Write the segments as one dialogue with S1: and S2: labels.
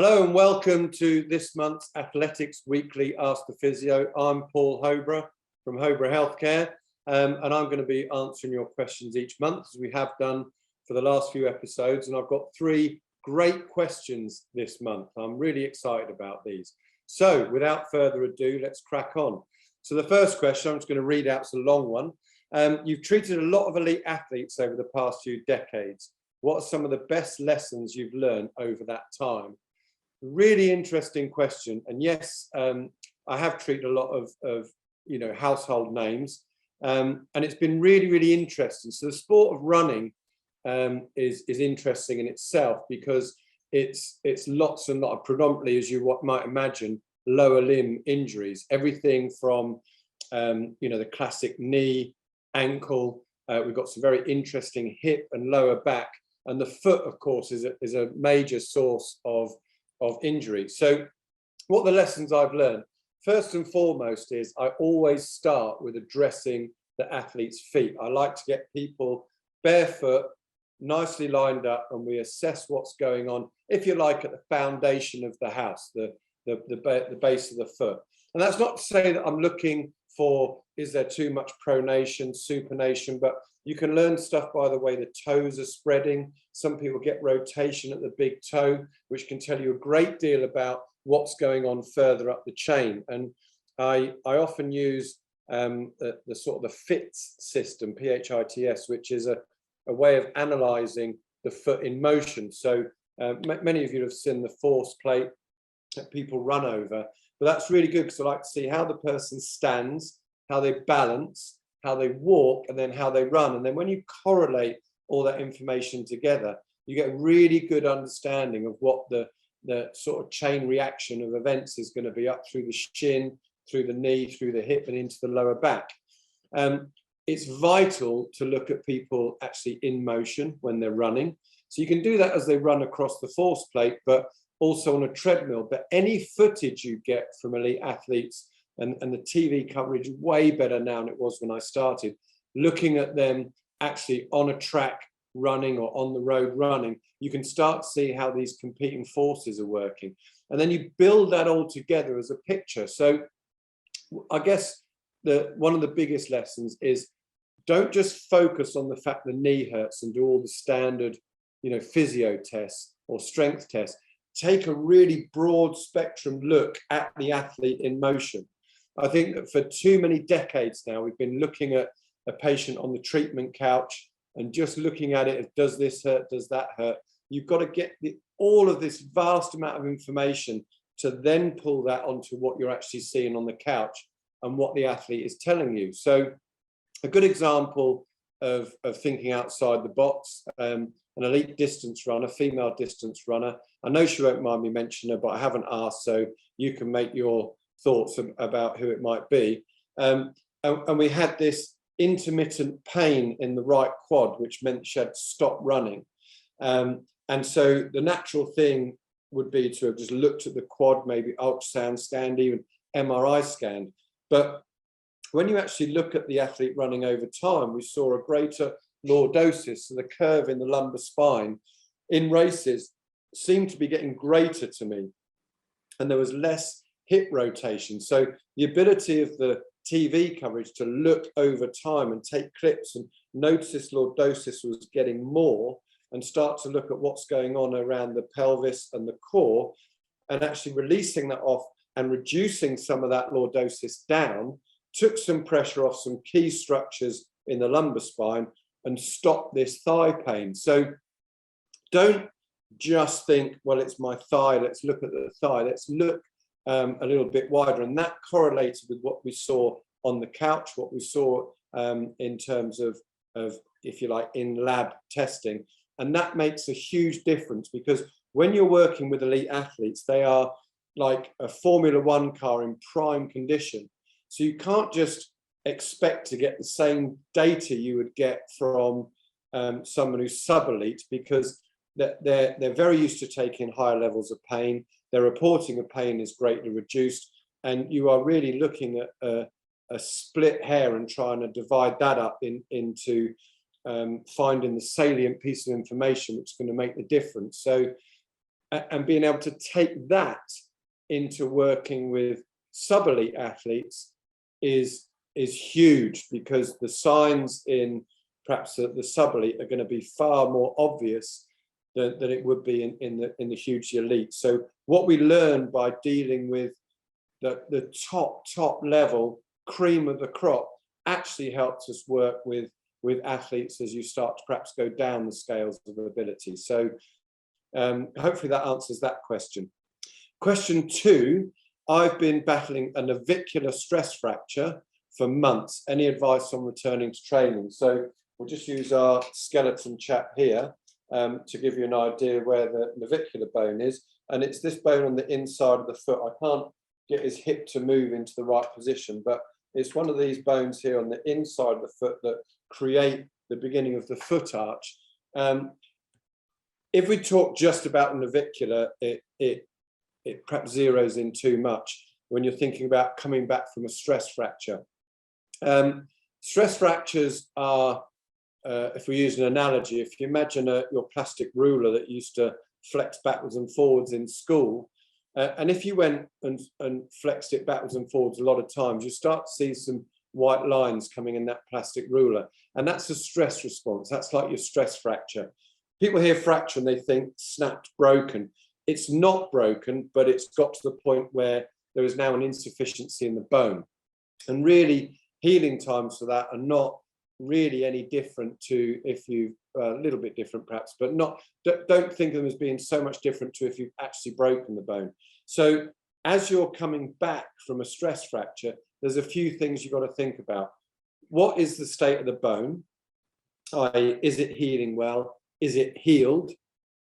S1: Hello and welcome to this month's Athletics Weekly Ask The Physio. I'm Paul Hobrough from Hobrough Healthcare, and I'm going to be answering your questions each month, as we have done for the last few episodes. And I've got three great questions this month. I'm really excited about these. So without further ado, let's crack on. So the first question, I'm just going to read out, it's a long one. You've treated a lot of elite athletes over the past few decades. What are some of the best lessons you've learned over that time? Really interesting question. And yes, I have treated a lot of household names, and it's been really interesting. So the sport of running is interesting in itself, because it's lots and lots of, predominantly, as you might imagine, lower limb injuries, everything from the classic knee, ankle. We've got some very interesting hip and lower back, and the foot, of course, is a major source of injury. So what the lessons I've learned, first and foremost, is I always start with addressing the athlete's feet. I like to get people barefoot, nicely lined up, and we assess what's going on, if you like, at the foundation of the house, the base of the foot. And that's not to say that I'm looking for, is there too much pronation, supination, but you can learn stuff by the way the toes are spreading. Some people get rotation at the big toe, which can tell you a great deal about what's going on further up the chain. And I often use the sort of the FITS system, PHITS, which is a way of analysing the foot in motion. So many of you have seen the force plate that people run over, but that's really good, because I like to see how the person stands, how they balance, how they walk, and then how they run. And then when you correlate all that information together, you get a really good understanding of what the sort of chain reaction of events is going to be up through the shin, through the knee, through the hip, and into the lower back. It's vital to look at people actually in motion when they're running. So you can do that as they run across the force plate, but also on a treadmill. But any footage you get from elite athletes, and the TV coverage way better now than it was when I started, looking at them actually on a track running or on the road running, you can start to see how these competing forces are working. And then you build that all together as a picture. So I guess one of the biggest lessons is, don't just focus on the fact the knee hurts and do all the standard, physio tests or strength tests. Take a really broad spectrum look at the athlete in motion. I think that for too many decades now, we've been looking at a patient on the treatment couch and just looking at it as, does this hurt, does that hurt? You've got to get all of this vast amount of information to then pull that onto what you're actually seeing on the couch and what the athlete is telling you. So a good example of thinking outside the box, an elite distance runner, female distance runner. I know she won't mind me mentioning her, but I haven't asked, so you can make your thoughts about who it might be. And we had this intermittent pain in the right quad, which meant she had to stop running. And so the natural thing would be to have just looked at the quad, maybe ultrasound scanned, even MRI scanned. But when you actually look at the athlete running over time, we saw a greater lordosis, so the curve in the lumbar spine in races seemed to be getting greater to me, and there was less hip rotation. So the ability of the TV coverage to look over time and take clips and notice this lordosis was getting more, and start to look at what's going on around the pelvis and the core, and actually releasing that off and reducing some of that lordosis down, took some pressure off some key structures in the lumbar spine and stopped this thigh pain. So don't just think, well, it's my thigh, let's look at the thigh. Let's look a little bit wider. And that correlated with what we saw on the couch, what we saw in terms of, if you like, in lab testing. And that makes a huge difference, because when you're working with elite athletes, they are like a Formula One car in prime condition. So you can't just expect to get the same data you would get from someone who's sub-elite, because they're very used to taking higher levels of pain. Their reporting of pain is greatly reduced, and you are really looking at a split hair and trying to divide that up into finding the salient piece of information which is going to make the difference. So and being able to take that into working with sub-elite athletes is huge, because the signs in perhaps the sub-elite are going to be far more obvious than it would be in the hugely elite. So what we learn by dealing with the top level cream of the crop actually helps us work with athletes as you start to perhaps go down the scales of ability. So hopefully that answers that question. Question 2, I've been battling a navicular stress fracture for months. Any advice on returning to training? So we'll just use our skeleton chap here to give you an idea where the navicular bone is. And it's this bone on the inside of the foot. I can't get his hip to move into the right position, but it's one of these bones here on the inside of the foot that create the beginning of the foot arch. If we talk just about the navicular, it perhaps zeroes in too much when you're thinking about coming back from a stress fracture. Stress fractures are, if we use an analogy, if you imagine your plastic ruler that used to flex backwards and forwards in school, and if you went and flexed it backwards and forwards a lot of times, you start to see some white lines coming in that plastic ruler. And that's a stress response. That's like your stress fracture. People hear fracture and they think snapped, broken. It's not broken, but it's got to the point where there is now an insufficiency in the bone. And really, healing times for that are not really any different to if you, a little bit different perhaps, but not, don't think of them as being so much different to if you've actually broken the bone. So as you're coming back from a stress fracture, there's a few things you've got to think about. What is the state of the bone? Is it healing well? Is it healed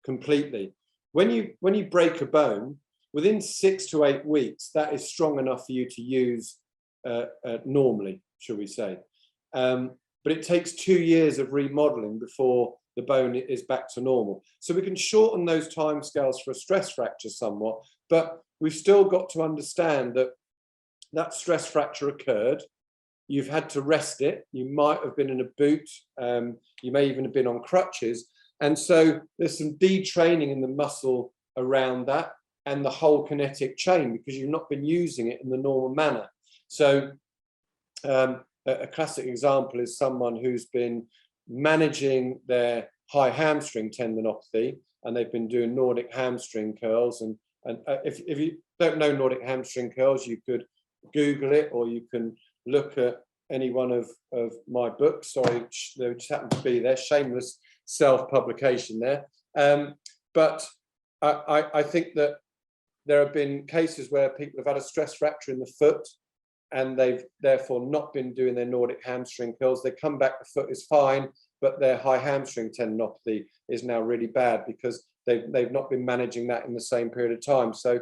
S1: completely? When you break a bone, within 6 to 8 weeks, that is strong enough for you to use normally, shall we say. But it takes 2 years of remodeling before the bone is back to normal. So we can shorten those timescales for a stress fracture somewhat, but we've still got to understand that that stress fracture occurred. You've had to rest it. You might have been in a boot. You may even have been on crutches. And so there's some detraining in the muscle around that and the whole kinetic chain, because you've not been using it in the normal manner. So a classic example is someone who's been managing their high hamstring tendinopathy, and they've been doing Nordic hamstring curls. And if you don't know Nordic hamstring curls, you could Google it, or you can look at any one of my books. Sorry, they just happen to be there. Shameless self-publication there. But I think that there have been cases where people have had a stress fracture in the foot, and they've therefore not been doing their Nordic hamstring curls. They come back, the foot is fine, but their high hamstring tendinopathy is now really bad because they've not been managing that in the same period of time. So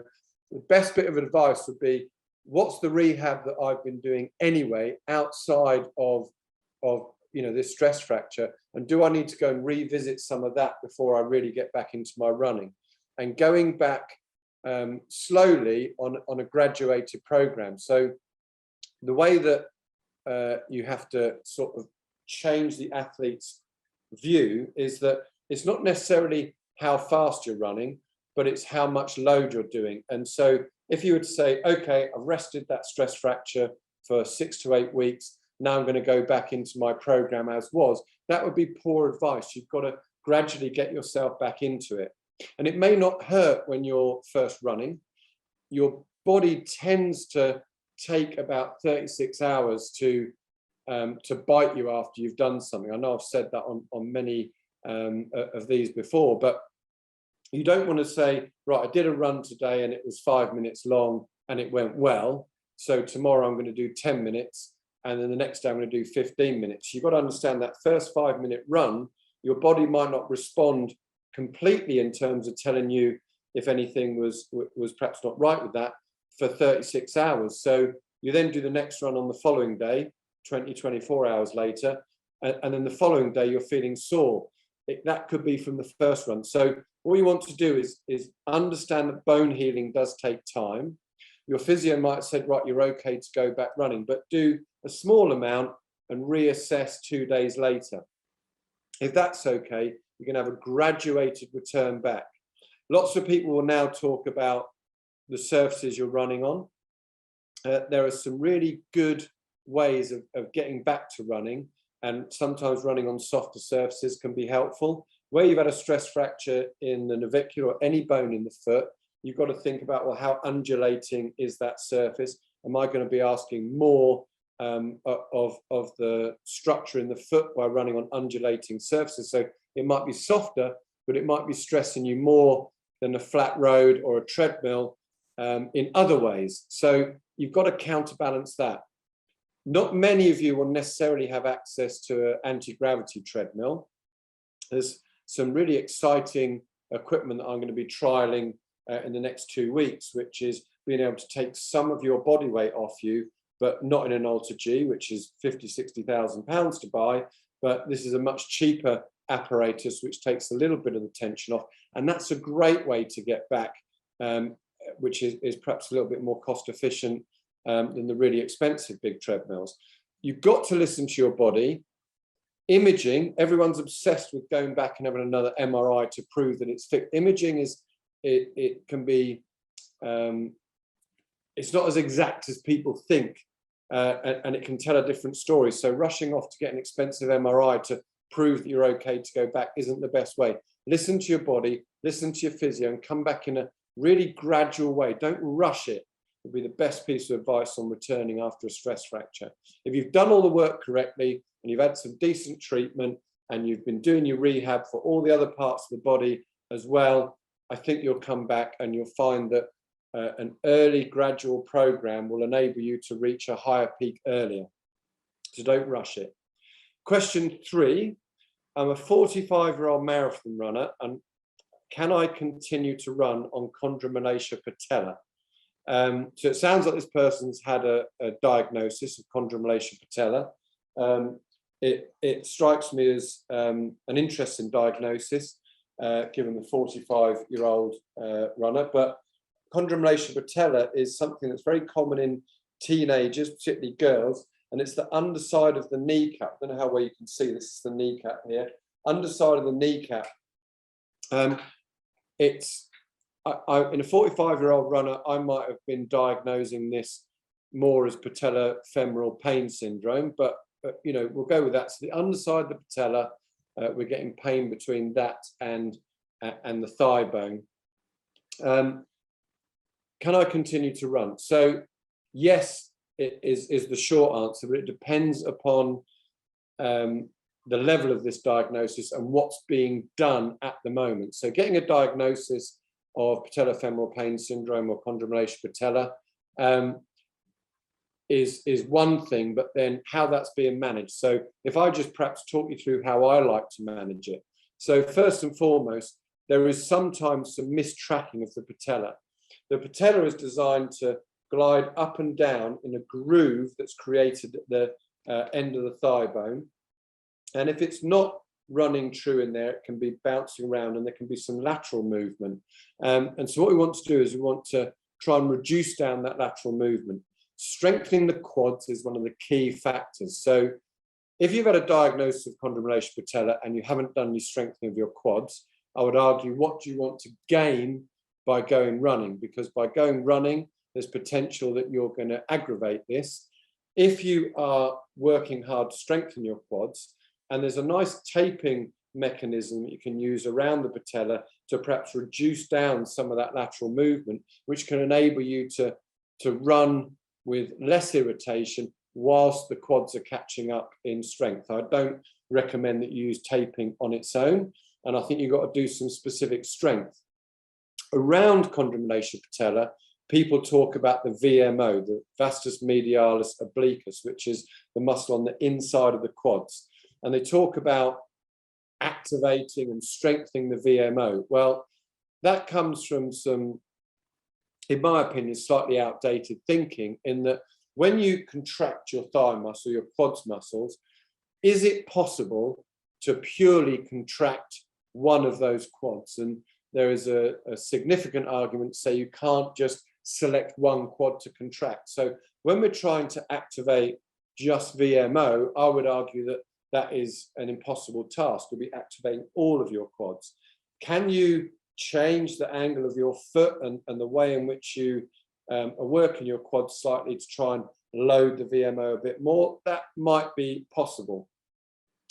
S1: the best bit of advice would be, what's the rehab that I've been doing anyway outside of this stress fracture, and do I need to go and revisit some of that before I really get back into my running? And going back slowly on a graduated program. So the way that you have to sort of change the athlete's view is that it's not necessarily how fast you're running, but it's how much load you're doing. And so if you were to say, okay, I've rested that stress fracture for 6 to 8 weeks, now I'm going to go back into my program as was, that would be poor advice. You've got to gradually get yourself back into it. And it may not hurt when you're first running. Your body tends to take about 36 hours to bite you after you've done something. I know I've said that on many of these before, but you don't want to say, right, I did a run today and it was 5 minutes long and it went well, so tomorrow I'm going to do 10 minutes and then the next day I'm going to do 15 minutes. You've got to understand that first 5-minute run, your body might not respond completely in terms of telling you if anything was perhaps not right with that for 36 hours. So you then do the next run on the following day, 24 hours later, and then the following day you're feeling sore. That could be from the first run. So all you want to do is understand that bone healing does take time. Your physio might have said, right, you're okay to go back running, but do a small amount and reassess 2 days later. If that's okay, you can have a graduated return back. Lots of people will now talk about the surfaces you're running on. There are some really good ways of getting back to running, and sometimes running on softer surfaces can be helpful. Where you've had a stress fracture in the navicular or any bone in the foot, you've got to think about, well, how undulating is that surface? Am I going to be asking more of the structure in the foot by running on undulating surfaces? So it might be softer, but it might be stressing you more than a flat road or a treadmill in other ways. So you've got to counterbalance that. Not many of you will necessarily have access to an anti-gravity treadmill. There's some really exciting equipment that I'm going to be trialing in the next 2 weeks, which is being able to take some of your body weight off you, but not in an Alter G, which is 50, 60,000 pounds to buy. But this is a much cheaper apparatus, which takes a little bit of the tension off. And that's a great way to get back, which is perhaps a little bit more cost efficient than the really expensive big treadmills. You've got to listen to your body. Imaging, everyone's obsessed with going back and having another MRI to prove that it's fixed. Imaging is, it can be, it's not as exact as people think, and it can tell a different story. So rushing off to get an expensive MRI to prove that you're okay to go back isn't the best way. Listen to your body, listen to your physio, and come back in a really gradual way. Don't rush it. Would be the best piece of advice on returning after a stress fracture. If you've done all the work correctly and you've had some decent treatment and you've been doing your rehab for all the other parts of the body as well, I think you'll come back and you'll find that an early gradual program will enable you to reach a higher peak earlier. So don't rush it. Question 3, I'm a 45-year-old marathon runner, and can I continue to run on chondromalacia patella? So it sounds like this person's had a diagnosis of chondromalacia patella. It strikes me as an interesting diagnosis, given the 45-year-old runner. But chondromalacia patella is something that's very common in teenagers, particularly girls, and it's the underside of the kneecap. I don't know how well you can see this. Is the kneecap here, underside of the kneecap. It's in a 45-year-old runner, I might have been diagnosing this more as patella femoral pain syndrome, but you know, we'll go with that. So the underside of the patella, we're getting pain between that and the thigh bone. Can I continue to run? So yes, it is the short answer, but it depends upon the level of this diagnosis and what's being done at the moment. So getting a diagnosis of patellofemoral pain syndrome or chondromalacia patella is one thing, but then how that's being managed. So if I just perhaps talk you through how I like to manage it. So first and foremost, there is sometimes some mistracking of the patella. The patella is designed to glide up and down in a groove that's created at the end of the thigh bone. And if it's not running true in there, it can be bouncing around and there can be some lateral movement. And so what we want to do is we want to try and reduce down that lateral movement. Strengthening the quads is one of the key factors. So if you've had a diagnosis of chondromalacia patella and you haven't done any strengthening of your quads, I would argue, what do you want to gain by going running? Because by going running, there's potential that you're going to aggravate this. If you are working hard to strengthen your quads, and there's a nice taping mechanism that you can use around the patella to perhaps reduce down some of that lateral movement, which can enable you to run with less irritation whilst the quads are catching up in strength. I don't recommend that you use taping on its own, and I think you've got to do some specific strength. Around chondromalacia patella, people talk about the VMO, the vastus medialis obliquus, which is the muscle on the inside of the quads. And they talk about activating and strengthening the VMO. Well, that comes from some, in my opinion, slightly outdated thinking, in that when you contract your thigh muscle, your quads muscles, is it possible to purely contract one of those quads? And there is a significant argument to say you can't just select one quad to contract. So when we're trying to activate just VMO, I would argue that that is an impossible task. You'll be activating all of your quads. Can you change the angle of your foot and the way in which you are working your quads slightly to try and load the VMO a bit more, that might be possible.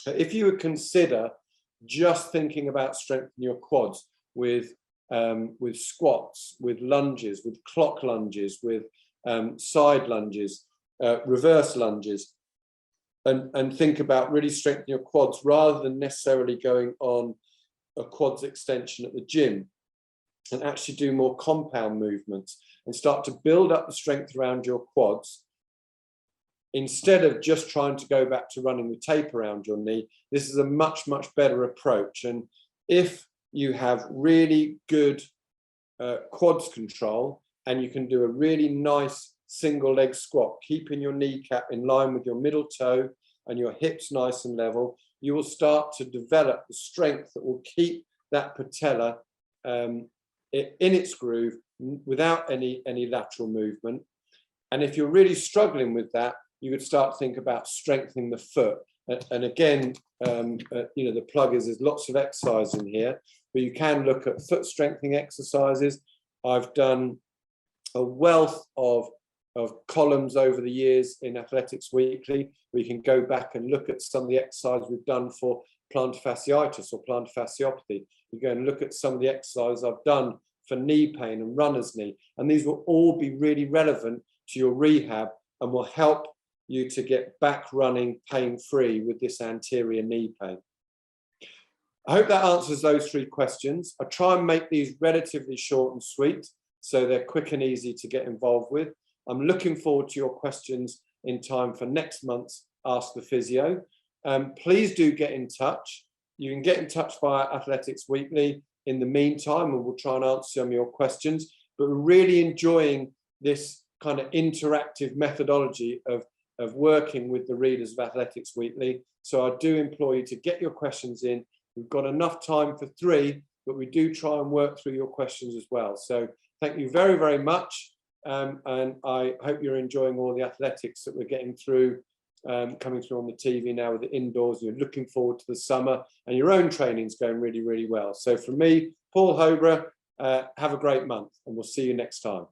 S1: If you would consider just thinking about strengthening your quads with squats, with lunges, with clock lunges, with side lunges, reverse lunges, and think about really strengthening your quads rather than necessarily going on a quads extension at the gym, and actually do more compound movements and start to build up the strength around your quads, instead of just trying to go back to running with tape around your knee. This is a much, much better approach. And if you have really good quads control, and you can do a really nice single leg squat, keeping your kneecap in line with your middle toe and your hips nice and level, you will start to develop the strength that will keep that patella in its groove without any lateral movement. And if you're really struggling with that, you would start to think about strengthening the foot. And again, you know, the plug is there's lots of exercise in here, but you can look at foot strengthening exercises. I've done a wealth of columns over the years in Athletics Weekly, where you can go back and look at some of the exercises we've done for plantar fasciitis or plantar fasciopathy. You go and look at some of the exercises I've done for knee pain and runner's knee, and these will all be really relevant to your rehab and will help you to get back running pain-free with this anterior knee pain. I hope that answers those 3 questions. I try and make these relatively short and sweet, so they're quick and easy to get involved with. I'm looking forward to your questions in time for next month's Ask the Physio. Please do get in touch. You can get in touch via Athletics Weekly in the meantime, and we'll try and answer some of your questions. But we're really enjoying this kind of interactive methodology of working with the readers of Athletics Weekly. So I do implore you to get your questions in. We've got enough time for 3, but we do try and work through your questions as well. So thank you very, very much. And I hope you're enjoying all the athletics that we're getting through, coming through on the TV now with the indoors. You're looking forward to the summer, and your own training's going really, really well. So from me, Paul Hobrough, have a great month, and we'll see you next time.